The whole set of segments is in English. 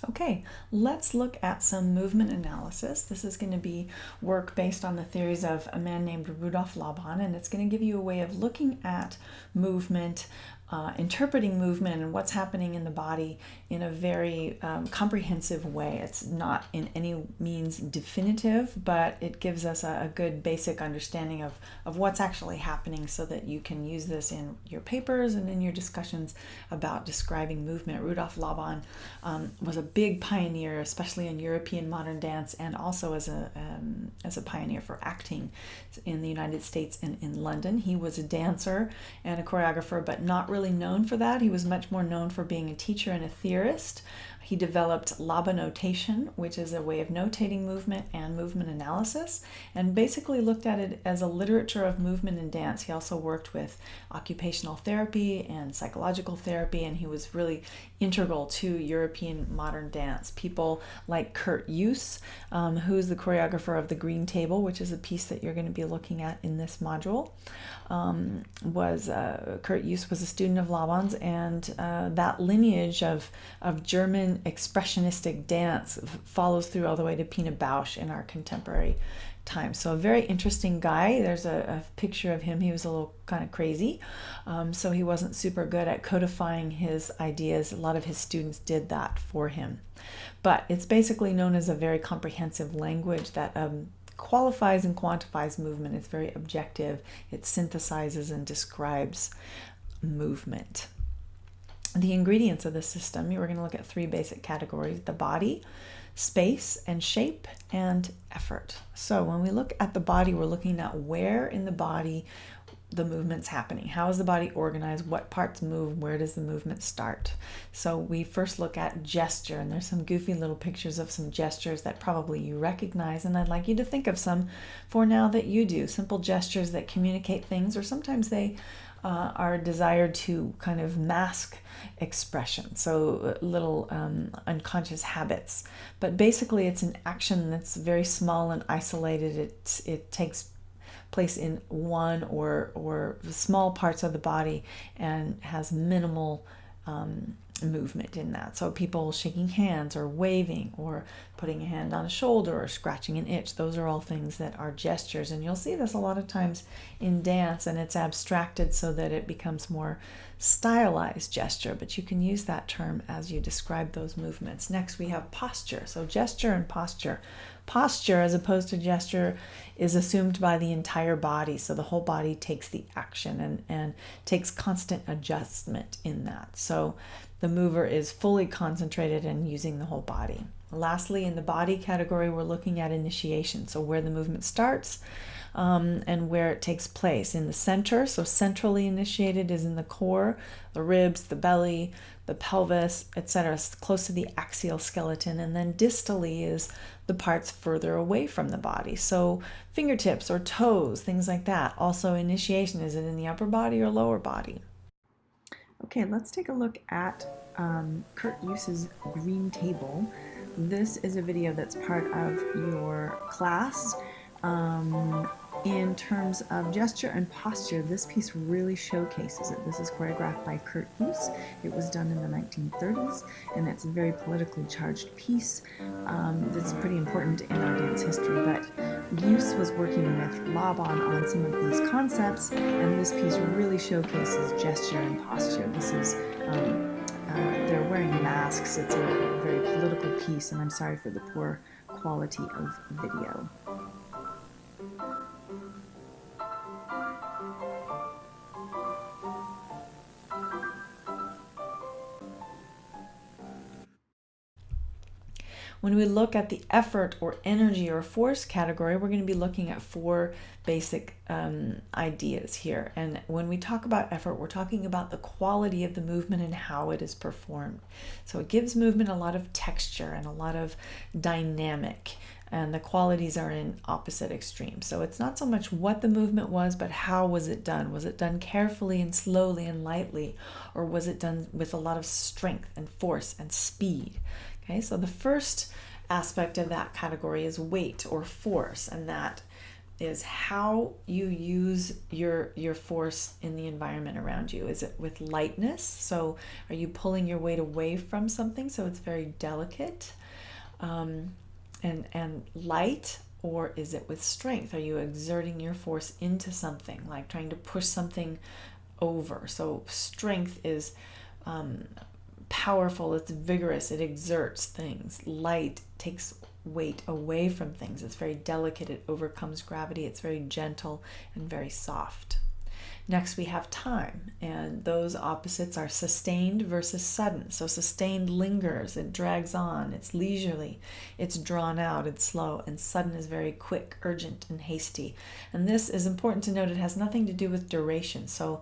Okay, let's look at some movement analysis. This is going to be work based on the theories of a man named Rudolf Laban, and it's going to give you a way of looking at movement, interpreting movement and what's happening in the body in a very comprehensive way. It's not in any means definitive, but it gives us a good basic understanding of what's actually happening so that you can use this in your papers and in your discussions about describing movement. Rudolf Laban was a big pioneer, especially in European modern dance, and also as a pioneer for acting in the United States and in London. He was a dancer and a choreographer, but not really known for that. He was much more known for being a teacher and a theorist. He developed Laban notation, which is a way of notating movement and movement analysis, and basically looked at it as a literature of movement and dance. He also worked with occupational therapy and psychological therapy, and he was really integral to European modern dance. People like Kurt Jooss, who's the choreographer of The Green Table, which is a piece that you're going to be looking at in this module. Kurt Jooss was a student of Laban's, and that lineage of German expressionistic dance follows through all the way to Pina Bausch in our contemporary time. So a very interesting guy. There's a picture of him. He was a little kind of crazy, so he wasn't super good at codifying his ideas. A lot of his students did that for him, but it's basically known as a very comprehensive language that qualifies and quantifies movement. It's very objective. It synthesizes and describes movement. The ingredients of the system, we're going to look at three basic categories: the body, space and shape, and effort. So when we look at the body, we're looking at where in the body the movement's happening. How is the body organized? What parts move? Where does the movement start? So we first look at gesture, and there's some goofy little pictures of some gestures that probably you recognize, and I'd like you to think of some for now that you do. Simple gestures that communicate things, or sometimes they are desired to kind of mask expression, so little unconscious habits. But basically it's an action that's very small and isolated. It takes place in one or small parts of the body and has minimal movement in that. So people shaking hands or waving or putting a hand on a shoulder or scratching an itch, those are all things that are gestures. And you'll see this a lot of times in dance, and it's abstracted so that it becomes more stylized gesture, but you can use that term as you describe those movements. Next we have posture. So gesture and posture. Posture, as opposed to gesture, is assumed by the entire body, so the whole body takes the action and takes constant adjustment in that. So the mover is fully concentrated and using the whole body. Lastly, in the body category, we're looking at initiation, so where the movement starts and where it takes place. In the center, so centrally initiated is in the core, the ribs, the belly, the pelvis, etc., close to the axial skeleton, and then distally is the parts further away from the body. So fingertips or toes, things like that. Also initiation, is it in the upper body or lower body? Okay, let's take a look at Kurt Jooss's Green Table. This is a video that's part of your class. In terms of gesture and posture, this piece really showcases it. This is choreographed by Kurt Jooss. It was done in the 1930s, and it's a very politically charged piece that's pretty important in our dance history. But Jooss was working with Laban on some of these concepts, and this piece really showcases gesture and posture. This is they're wearing masks. It's a very political piece, and I'm sorry for the poor quality of video. When we look at the effort or energy or force category, we're going to be looking at four basic ideas here. And when we talk about effort, we're talking about the quality of the movement and how it is performed. So it gives movement a lot of texture and a lot of dynamic, and the qualities are in opposite extremes. So it's not so much what the movement was, but how was it done? Was it done carefully and slowly and lightly, or was it done with a lot of strength and force and speed? Okay, so the first aspect of that category is weight or force, and that is how you use your force in the environment around you. Is it with lightness? So are you pulling your weight away from something so it's very delicate and light? Or is it with strength? Are you exerting your force into something, like trying to push something over? So strength is powerful, it's vigorous, it exerts things. Light takes weight away from things. It's very delicate, it overcomes gravity, it's very gentle and very soft. Next we have time, and those opposites are sustained versus sudden. So sustained lingers, it drags on, it's leisurely, it's drawn out, it's slow, and sudden is very quick, urgent, and hasty. And this is important to note, it has nothing to do with duration. So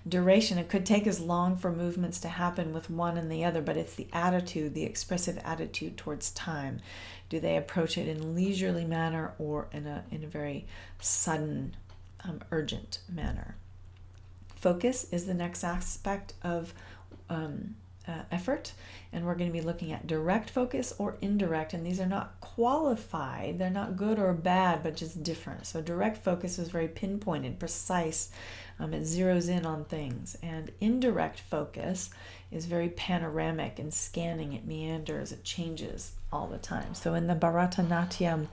duration, it could take as long for movements to happen with one and the other, but it's the attitude, the expressive attitude towards time. Do they approach it in a leisurely manner or in a very sudden, urgent manner? Focus is the next aspect of effort, and we're going to be looking at direct focus or indirect, and these are not qualified, they're not good or bad, but just different. So direct focus is very pinpointed, precise, it zeroes in on things, and indirect focus is very panoramic and scanning, it meanders, it changes all the time. So in the Bharatanatyam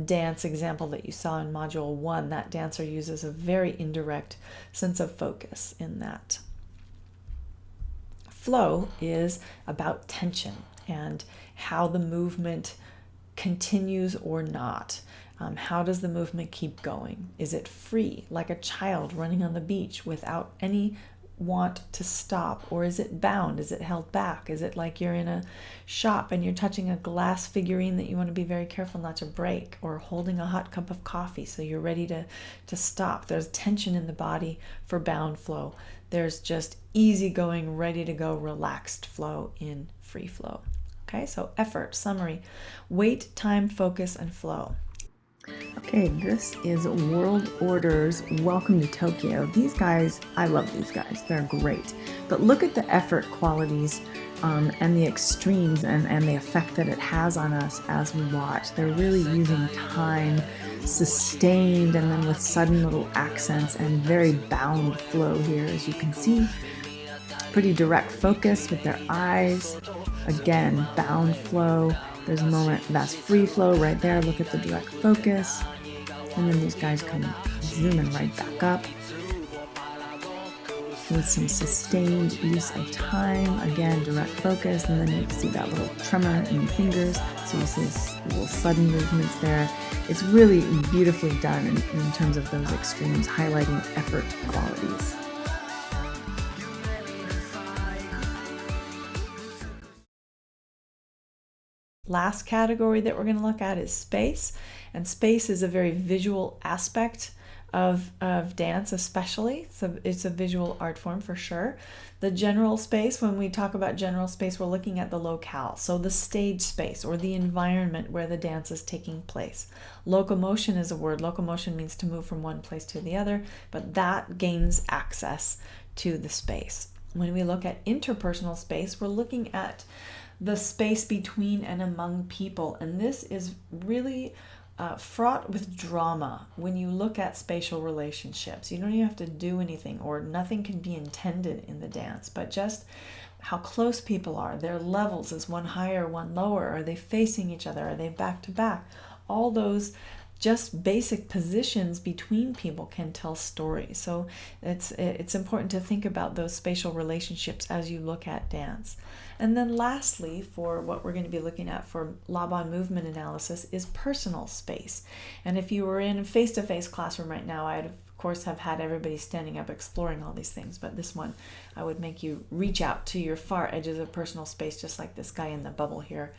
dance example that you saw in Module 1, that dancer uses a very indirect sense of focus in that. Flow is about tension and how the movement continues or not. How does the movement keep going? Is it free, like a child running on the beach without any want to stop? Or is it bound? Is it held back? Is it like you're in a shop and you're touching a glass figurine that you want to be very careful not to break, or holding a hot cup of coffee so you're ready to stop? There's tension in the body for bound flow. There's just easygoing, ready to go, relaxed flow in free flow. Okay, so effort, summary, weight, time, focus, and flow. Okay, this is World Order's Welcome to Tokyo. These guys, I love these guys. They're great. But look at the effort qualities and the extremes and the effect that it has on us as we watch. They're really using time, sustained, and then with sudden little accents and very bound flow here, as you can see. Pretty direct focus with their eyes. Again, bound flow. There's a moment that's free flow right there. Look at the direct focus. And then these guys come zooming right back up with some sustained use of time. Again, direct focus. And then you can see that little tremor in the fingers. So you see little sudden movements there. It's really beautifully done in terms of those extremes, highlighting effort qualities. Last category that we're going to look at is space, and space is a very visual aspect of dance, especially. So it's a visual art form for sure. The general space, when we talk about general space, we're looking at the locale, so the stage space or the environment where the dance is taking place. Locomotion is a word. Locomotion means to move from one place to the other, but that gains access to the space. When we look at interpersonal space, we're looking at the space between and among people, and this is really fraught with drama. When you look at spatial relationships, you don't even have to do anything, or nothing can be intended in the dance, but just how close people are, their levels, is one higher, one lower, are they facing each other, are they back to back? All those just basic positions between people can tell stories. So it's important to think about those spatial relationships as you look at dance. And then lastly, for what we're going to be looking at for Laban movement analysis, is personal space. And if you were in a face-to-face classroom right now, I'd of course have had everybody standing up exploring all these things, but this one I would make you reach out to your far edges of personal space, just like this guy in the bubble here.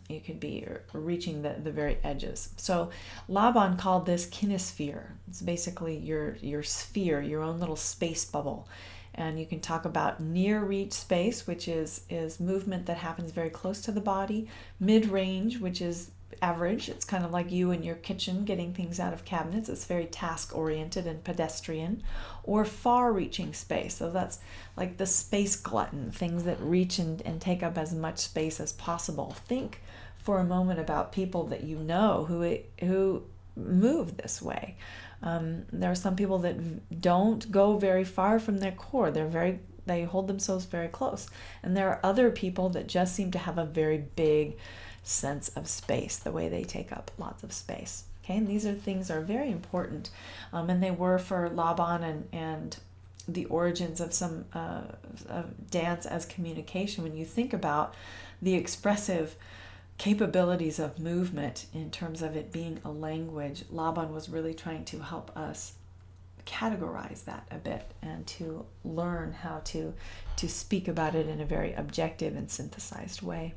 You could be reaching the very edges. So Laban called this kinesphere. It's basically your sphere, your own little space bubble. And you can talk about near reach space, which is movement that happens very close to the body. Mid-range, which is average. It's kind of like you in your kitchen getting things out of cabinets. It's very task-oriented and pedestrian. Or far-reaching space. So that's like the space glutton, things that reach and take up as much space as possible. Think for a moment about people that you know who move this way. There are some people that don't go very far from their core. They hold themselves very close. And there are other people that just seem to have a very big sense of space, the way they take up lots of space. Okay, and these are things that are very important. And they were for Laban and the origins of some of dance as communication. When you think about the expressive capabilities of movement in terms of it being a language, Laban was really trying to help us categorize that a bit and to learn how to speak about it in a very objective and synthesized way.